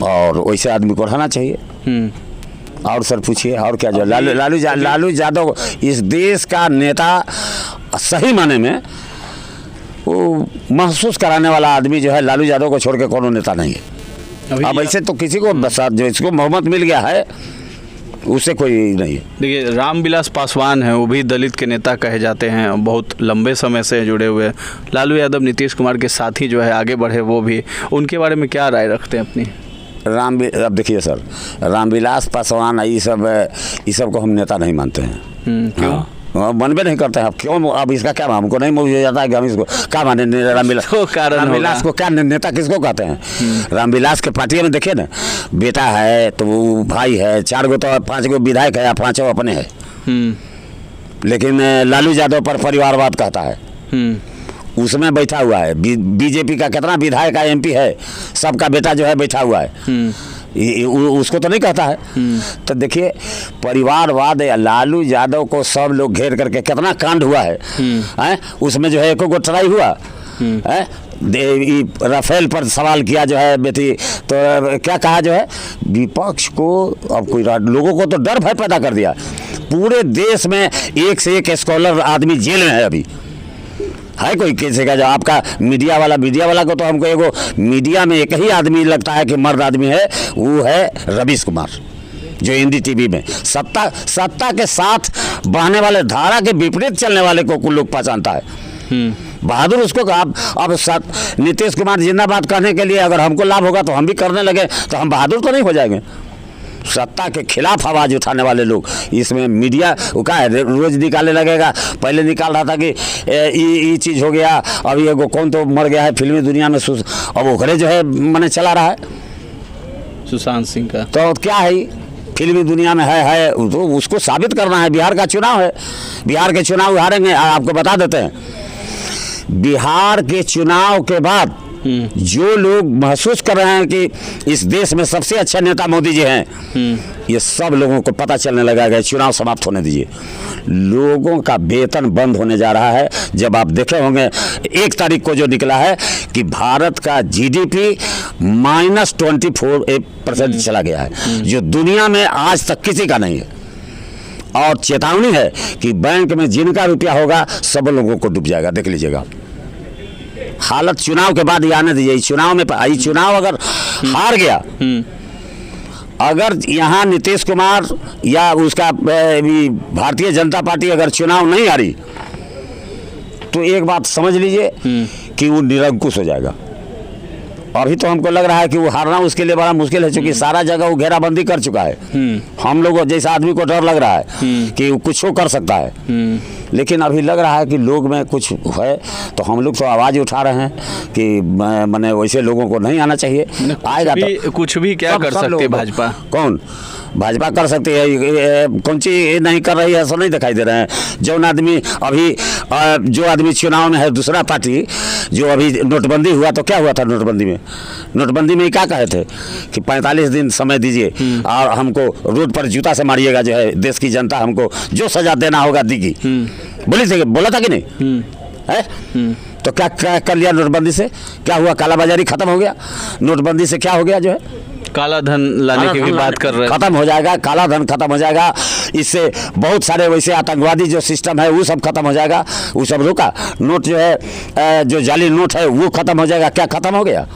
और वैसे आदमी को रहना चाहिए। और सर पूछिए और क्या जो लालू यादव इस देश का नेता सही माने में वो महसूस कराने वाला आदमी जो है, लालू यादव को छोड़ के कोनो नेता नहीं है। अब ऐसे तो किसी को जो इसको मोहम्मद मिल गया है उससे कोई नहीं है। देखिए रामविलास पासवान हैं, वो भी दलित के नेता कहे जाते हैं, बहुत लंबे समय से जुड़े हुए। लालू यादव नीतीश कुमार के साथ ही जो है आगे बढ़े, वो भी, उनके बारे में क्या राय रखते हैं अपनी? अब देखिए सर, रामविलास पासवान ये सब को हम नेता नहीं मानते हैं। क्यों? मनबे नहीं करते हैं। अब क्यों? अब इसका क्या, हमको नहीं मुझे जाता है कि हम इसको क्या माने, रामविलास को क्या नेता किसको कहते हैं? रामविलास के पार्टी में देखिए ना, बेटा है तो वो भाई है, 4 गो तो 5 गो विधायक है, 5 अपने है, लेकिन लालू यादव पर परिवारवाद कहता है, उसमें बैठा हुआ है। बीजेपी का कितना विधायक का MP है, सबका बेटा जो है बैठा हुआ है, उसको तो नहीं कहता है। तो देखिए परिवारवाद, लालू यादव को सब लोग घेर करके कितना कांड हुआ है, उसमें जो है एको गो ट्राई हुआ है। राफेल पर सवाल किया जो है बेटी, तो क्या कहा जो है, विपक्ष को अब कोई लोगों को तो डर भय पैदा कर दिया। पूरे देश में एक से एक स्कॉलर आदमी जेल में है, अभी है कोई कैसे का जो आपका मीडिया वाला को तो हमको एगो मीडिया में एक ही आदमी लगता है कि मर्द आदमी है, वो है रवीश कुमार, जो हिंदी टीवी में सत्ता के साथ बहने वाले, धारा के विपरीत चलने वाले को लोग पहचानता है। बहादुर उसको अब नीतीश कुमार जिंदाबाद कहने के लिए अगर हमको लाभ होगा तो हम भी करने लगे, तो हम बहादुर तो नहीं हो जाएंगे। सत्ता के खिलाफ आवाज़ उठाने वाले लोग इसमें मीडिया का रोज निकालने लगेगा। पहले निकाल रहा था कि ये चीज़ हो गया, अभी एगो कौन तो मर गया है फिल्मी दुनिया में, अब ओखरे जो है मैंने चला रहा है सुशांत सिंह का, तो क्या है फिल्मी दुनिया में है तो उसको साबित करना है। बिहार का चुनाव है, बिहार के चुनाव हारेंगे। आपको बता देते हैं, बिहार के चुनाव के बाद जो लोग महसूस कर रहे हैं कि इस देश में सबसे अच्छे नेता मोदी जी हैं, ये सब लोगों को पता चलने लगा कि चुनाव समाप्त होने दीजिए। लोगों का वेतन बंद होने जा रहा है। जब आप देखे होंगे 1 तारीख को जो निकला है कि भारत का जीडीपी -24% चला गया है, जो दुनिया में आज तक किसी का नहीं है। और चेतावनी है कि बैंक में जिनका रुपया होगा सब लोगों को डूब जाएगा, देख लीजिएगा। हालत चुनाव के बाद ही आने दीजिए। चुनाव में चुनाव अगर हार गया, अगर यहाँ नीतीश कुमार या उसका भारतीय जनता पार्टी अगर चुनाव नहीं हारी, तो एक बात समझ लीजिए कि वो निरंकुश हो जाएगा। अभी तो हमको लग रहा है कि वो हारना उसके लिए बड़ा मुश्किल है, क्योंकि सारा जगह वो घेराबंदी कर चुका है। हम लोग जैसा आदमी को डर लग रहा है कि वो कुछ कर सकता है, लेकिन अभी लग रहा है कि लोग में कुछ है। तो हम लोग तो आवाज़ उठा रहे हैं कि मैंने वैसे लोगों को नहीं आना चाहिए। आएगा तो कुछ भी क्या कर सकते भाजपा? कौन भाजपा कर सकती है? कौन चीज नहीं कर रही है, ऐसा नहीं दिखाई दे रहे हैं। जो आदमी अभी जो आदमी चुनाव में है, दूसरा पार्टी जो अभी नोटबंदी हुआ, तो क्या हुआ था नोटबंदी में? नोटबंदी में क्या कहे थे कि 45 दिन समय दीजिए और हमको रोड पर जूता से मारिएगा, जो है देश की जनता हमको जो सजा देना होगा देगी। बोला था कि नहीं है? तो क्या कर लिया नोटबंदी से? क्या हुआ? कालाबाजारी खत्म हो गया। नोटबंदी से क्या हो गया? जो है काला धन लाने की भी बात कर रहे हैं। खत्म हो जाएगा, काला धन खत्म हो जाएगा। इससे बहुत सारे वैसे आतंकवादी जो सिस्टम है वो सब खत्म हो जाएगा। वो सब रुका। नोट जो है, जो जाली नोट है वो खत्म हो जाएगा। क्या खत्म हो गया?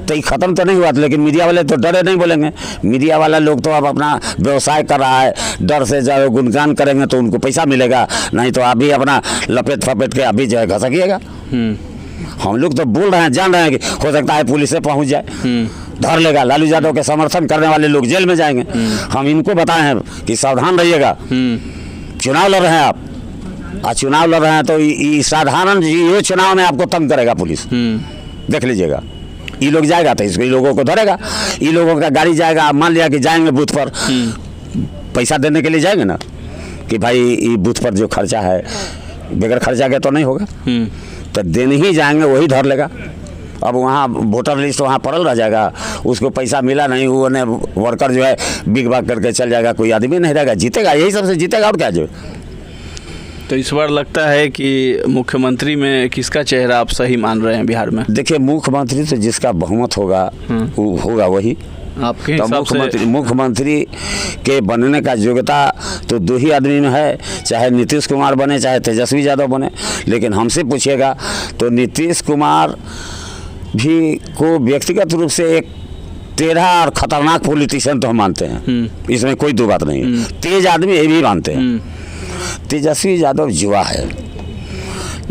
तो ये खत्म तो नहीं हुआ, लेकिन मीडिया वाले तो डरे नहीं बोलेंगे। मीडिया वाला लोग तो अब अपना व्यवसाय कर रहा है, डर से जब गुणगान करेंगे तो उनको पैसा मिलेगा, नहीं तो आप भी अपना लपेट फपेट के अभी जो है घसकिएगा। हम लोग तो बोल रहे हैं, जान रहे हैं कि हो सकता है पुलिस से पहुंच जाए, धर लेगा। लालू यादव के समर्थन करने वाले लोग जेल में जाएंगे। हम इनको बताए हैं कि सावधान रहिएगा, चुनाव लड़ रहे हैं आप, चुनाव लड़ रहे हैं तो साधारण ये चुनाव में आपको तंग करेगा पुलिस, देख लीजिएगा। ये लोग जाएगा तो इसको लोगों को धरेगा। ये लोगों का गाड़ी जाएगा, मान लिया कि जाएंगे बूथ पर, पैसा देने के लिए जाएंगे ना कि भाई ये बूथ पर जो खर्चा है, बगैर खर्चा के तो नहीं होगा, तो देने ही जाएंगे, वही धर लेगा। अब वहाँ वोटर लिस्ट वहाँ पड़ल रह जाएगा, उसको पैसा मिला नहीं, वो ने वर्कर जो है बिग बाग करके चल जाएगा, कोई आदमी नहीं रहेगा, जीतेगा यही सबसे जीतेगा और क्या जो। तो इस बार लगता है कि मुख्यमंत्री में किसका चेहरा आप सही मान रहे हैं बिहार में? देखिए, मुख्यमंत्री तो जिसका बहुमत होगा वो होगा वही। आपके हिसाब से मुख्यमंत्री के बनने का योग्यता तो 2 ही आदमी में है, चाहे नीतीश कुमार बने चाहे तेजस्वी यादव बने। लेकिन हमसे पूछिएगा तो नीतीश कुमार भी को व्यक्तिगत रूप से एक टेढ़ा और खतरनाक पॉलिटिशियन तो हम मानते हैं, इसमें कोई दो बात नहीं है। तेज आदमी ये भी मानते हैं। तेजस्वी यादव युवा है,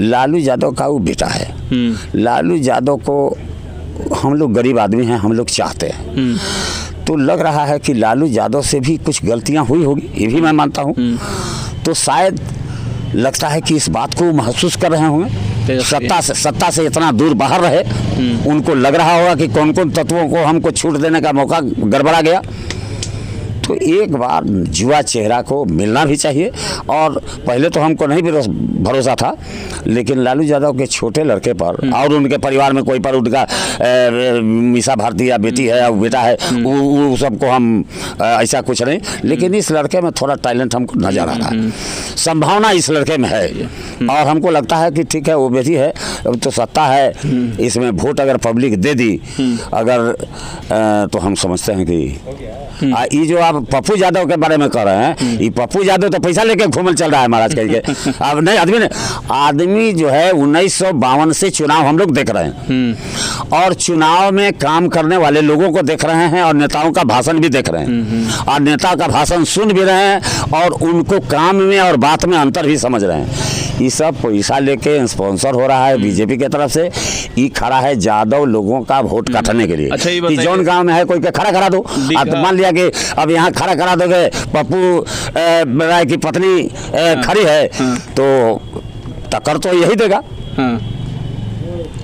लालू यादव का वो बेटा है। लालू यादव को हम लोग गरीब आदमी हैं, हम लोग चाहते हैं, तो लग रहा है कि लालू यादव से भी कुछ गलतियां हुई होगी, ये भी मैं मानता हूं। तो शायद लगता है कि इस बात को महसूस कर रहे होंगे, सत्ता से इतना दूर बाहर रहे, उनको लग रहा होगा कि कौन कौन तत्वों को हमको छूट देने का मौका गड़बड़ा गया। तो एक बार युवा चेहरा को मिलना भी चाहिए। और पहले तो हमको नहीं भरोसा था, लेकिन लालू यादव के छोटे लड़के पर और उनके परिवार में कोई पर उनका मीसा भारती या बेटी है या बेटा है, वो सबको हम ऐसा कुछ नहीं, लेकिन इस लड़के में थोड़ा टैलेंट हमको नजर आ रहा है, संभावना इस लड़के में है। और हमको लगता है कि ठीक है, वो बेटी है, अब तो सत्ता है, इसमें वोट अगर पब्लिक दे दी अगर तो हम समझते हैं कि ये जो आप पप्पू यादव के बारे में कह रहे हैं, ये पप्पू यादव तो पैसा लेके घूमल चल रहा है महाराज कह के। अब नहीं, आदमी जो है 1952 से चुनाव हम लोग देख रहे हैं, और चुनाव में काम करने वाले लोगों को देख रहे हैं, और नेताओं का भाषण भी देख रहे हैं, और नेता का भाषण सुन भी रहे हैं, और उनको काम में और बात में अंतर भी समझ रहे हैं। ये सब पैसा लेके स्पॉन्सर हो रहा है बीजेपी की तरफ से। ये खड़ा है यादव लोगों का वोट काटने के लिए। अच्छा, ये जौन गांव में है कोई के खड़ा करा दो, आप मान लिया कि अब यहाँ खड़ा करा दोगे, पप्पू राय की पत्नी खड़ी है, तो टक्कर तो यही देगा।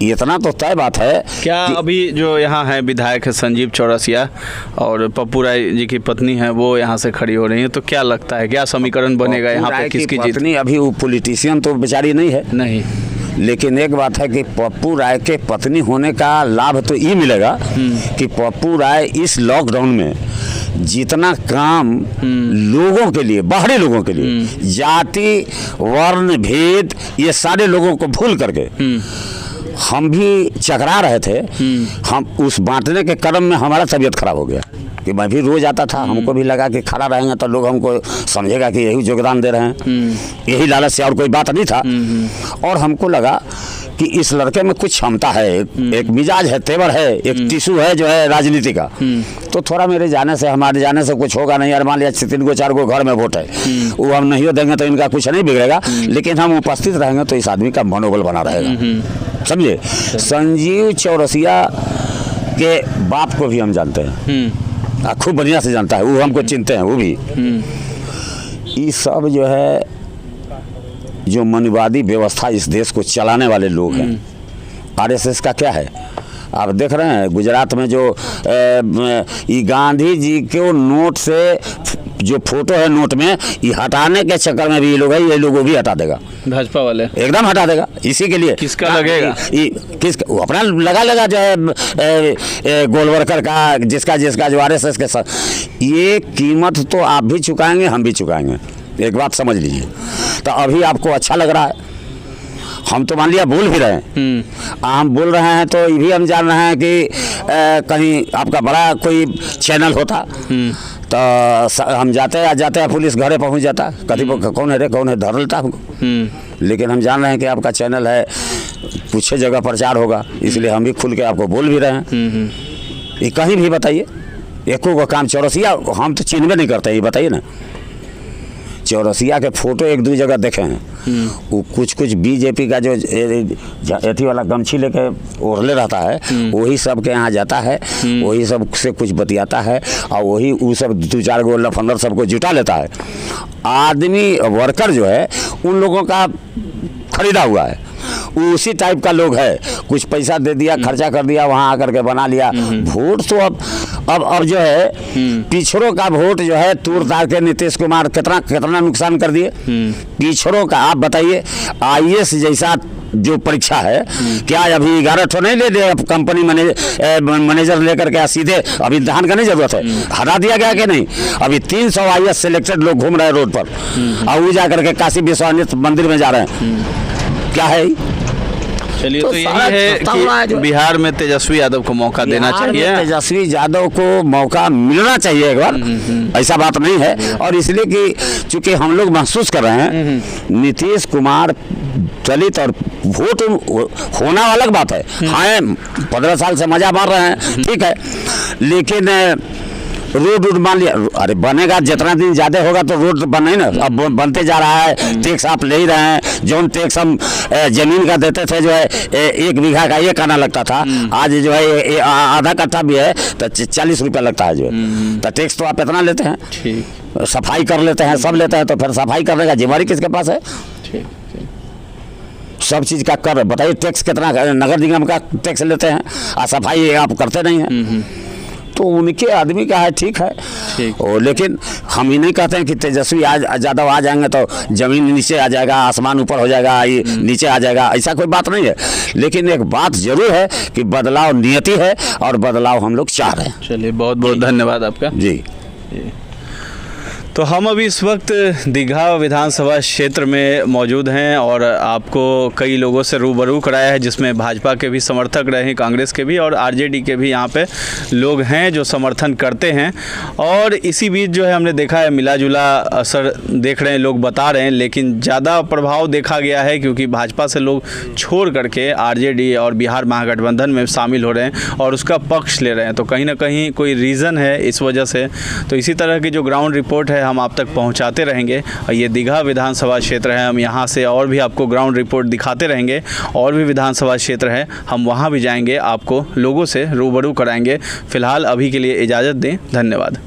इतना तो तय बात है। क्या अभी जो यहाँ है विधायक है संजीव चौरसिया और पप्पू राय जी की पत्नी है, वो यहाँ से खड़ी हो रही है, तो क्या लगता है क्या समीकरण बनेगा यहाँ पे, किसकी जीत? पत्नी अभी वो पॉलिटिशियन तो बेचारी नहीं है, नहीं, लेकिन एक बात है कि पप्पू राय के पत्नी होने का लाभ तो ये मिलेगा कि पप्पू राय इस लॉकडाउन में जितना काम लोगों के लिए, बाहरी लोगों के लिए, जाति वर्ण भेद ये सारे लोगों को भूल करके हम भी चकरा रहे थे, हम उस बांटने के क्रम में हमारा तबीयत खराब हो गया कि मैं भी रोज आता था, हमको भी लगा कि खड़ा रहेंगे तो लोग हमको समझेगा कि यही योगदान दे रहे हैं, यही लालच से और कोई बात नहीं था। और हमको लगा कि इस लड़के में कुछ क्षमता है, एक मिजाज है, तेवर है, एक टिश्यू है जो है राजनीति का। तो थोड़ा मेरे जाने से, हमारे जाने से कुछ होगा नहीं। यार मान लिया 3 को 4 को घर में वोट है, वो हम नहीं देंगे तो इनका कुछ नहीं बिगड़ेगा, लेकिन हम उपस्थित रहेंगे तो इस आदमी का मनोबल बना रहेगा। समझे? संजीव चौरसिया के बाप को भी हम जानते हैं, खूब बढ़िया से जानता है, वो हमको चिनते हैं वो भी। ये सब जो है जो मनवादी व्यवस्था इस देश को चलाने वाले लोग हैं। आरएसएस का क्या है आप देख रहे हैं, गुजरात में जो ये गांधी जी के नोट से जो फोटो है नोट में, ये हटाने के चक्कर में भी ये लोग है, ये लोगों भी हटा देगा, भाजपा वाले एकदम हटा देगा। इसी के लिए किसका लगेगा? किसका? वो अपना लगा जो है गोलवर्कर का, जिसका जो आरएसएस के साथ। ये कीमत तो आप भी चुकाएंगे, हम भी चुकाएंगे, एक बात समझ लीजिए। तो अभी आपको अच्छा लग रहा है, हम तो मान लिया बोल भी रहे हैं, हम बोल रहे हैं तो ये भी हम जान रहे हैं कि कहीं आपका बड़ा कोई चैनल होता तो हम जाते हैं पुलिस घरे पहुंच जाता, कभी कौन है रे, कौन है, धर लेता हमको। लेकिन हम जान रहे हैं कि आपका चैनल है, कुछ जगह प्रचार होगा, इसलिए हम भी खुल के आपको बोल भी रहे हैं। ये कहीं भी बताइए, एको को काम चौरसिया हम तो चिन्हबे नहीं करते, ये बताइए ना। चौरसिया के फोटो 1-2 जगह देखे हैं, वो कुछ बीजेपी का जो एथी वाला गमछी लेके ओढ़ले रहता है, वही सब के यहाँ जाता है, वही सब से कुछ बतियाता है, और वही वो सब 2-4 गो लफंदर सबको जुटा लेता है। आदमी वर्कर जो है उन लोगों का खरीदा हुआ है, उसी टाइप का लोग है, कुछ पैसा दे दिया, खर्चा कर दिया, वहाँ आकर के बना लिया। वोट तो अब जो है पिछड़ों का वोट जो है तूर तार के नीतीश कुमार कितना नुकसान कर दिए पिछड़ों का। आप बताइए, आईएएस जैसा जो परीक्षा है, क्या अभी 11 ठो नहीं ले दे कंपनी मैनेजर लेकर के सीधे अभी इम्तिहान का नहीं जरूरत है, हटा दिया गया कि नहीं? अभी 300 आईएएस सिलेक्टेड लोग घूम रहे हैं रोड पर, और वो जाकर के काशी विश्वनाथ मंदिर में जा रहे हैं। क्या है? चलिए, तो यही है कि बिहार में तेजस्वी यादव को मौका देना चाहिए, तेजस्वी यादव को मौका मिलना चाहिए एक बार, ऐसा बात नहीं है। और इसलिए कि चूंकि हम लोग महसूस कर रहे हैं नीतीश कुमार दलित और वोट होना अलग बात है, हाँ 15 साल से मजा मार रहे हैं, ठीक है, लेकिन रोड मान लिया, अरे बनेगा जितना दिन ज़्यादा होगा तो रोड बने ना, अब बनते जा रहा है। टैक्स आप ले ही रहे हैं, जो टैक्स हम जमीन का देते थे जो है 1 बीघा का 1 आना लगता था, आज जो है आधा कट्ठा भी है तो 40 रुपया लगता है जो है। तो टैक्स तो आप इतना लेते हैं, सफाई कर लेते हैं, सब लेते हैं, तो फिर सफाई करने का जिम्मेदारी किसके पास है? सब चीज़ का कर बताइए, टैक्स कितना नगर निगम का टैक्स लेते हैं और सफाई आप करते नहीं हैं, तो उनके आदमी का है, ठीक है। और लेकिन हम ही नहीं कहते हैं कि तेजस्वी यादव आ जाएंगे तो जमीन नीचे आ जाएगा, आसमान ऊपर हो जाएगा, ये नीचे आ जाएगा, ऐसा कोई बात नहीं है। लेकिन एक बात जरूर है कि बदलाव नियति है और बदलाव हम लोग चाह रहे हैं। चलिए, बहुत बहुत धन्यवाद आपका जी। तो हम अभी इस वक्त दीघा विधानसभा क्षेत्र में मौजूद हैं और आपको कई लोगों से रूबरू कराया है, जिसमें भाजपा के भी समर्थक रहे हैं, कांग्रेस के भी और आरजेडी के भी यहाँ पे लोग हैं जो समर्थन करते हैं। और इसी बीच जो है हमने देखा है मिला जुला असर देख रहे हैं, लोग बता रहे हैं, लेकिन ज़्यादा प्रभाव देखा गया है क्योंकि भाजपा से लोग छोड़ करके आरजेडी और बिहार महागठबंधन में शामिल हो रहे हैं और उसका पक्ष ले रहे हैं। तो कहीं ना कहीं कोई रीज़न है इस वजह से। तो इसी तरह की जो ग्राउंड रिपोर्ट है हम आप तक पहुंचाते रहेंगे। ये दीघा विधानसभा क्षेत्र है, हम यहाँ से और भी आपको ग्राउंड रिपोर्ट दिखाते रहेंगे। और भी विधानसभा क्षेत्र है, हम वहाँ भी जाएंगे, आपको लोगों से रूबरू कराएंगे। फिलहाल अभी के लिए इजाज़त दें, धन्यवाद।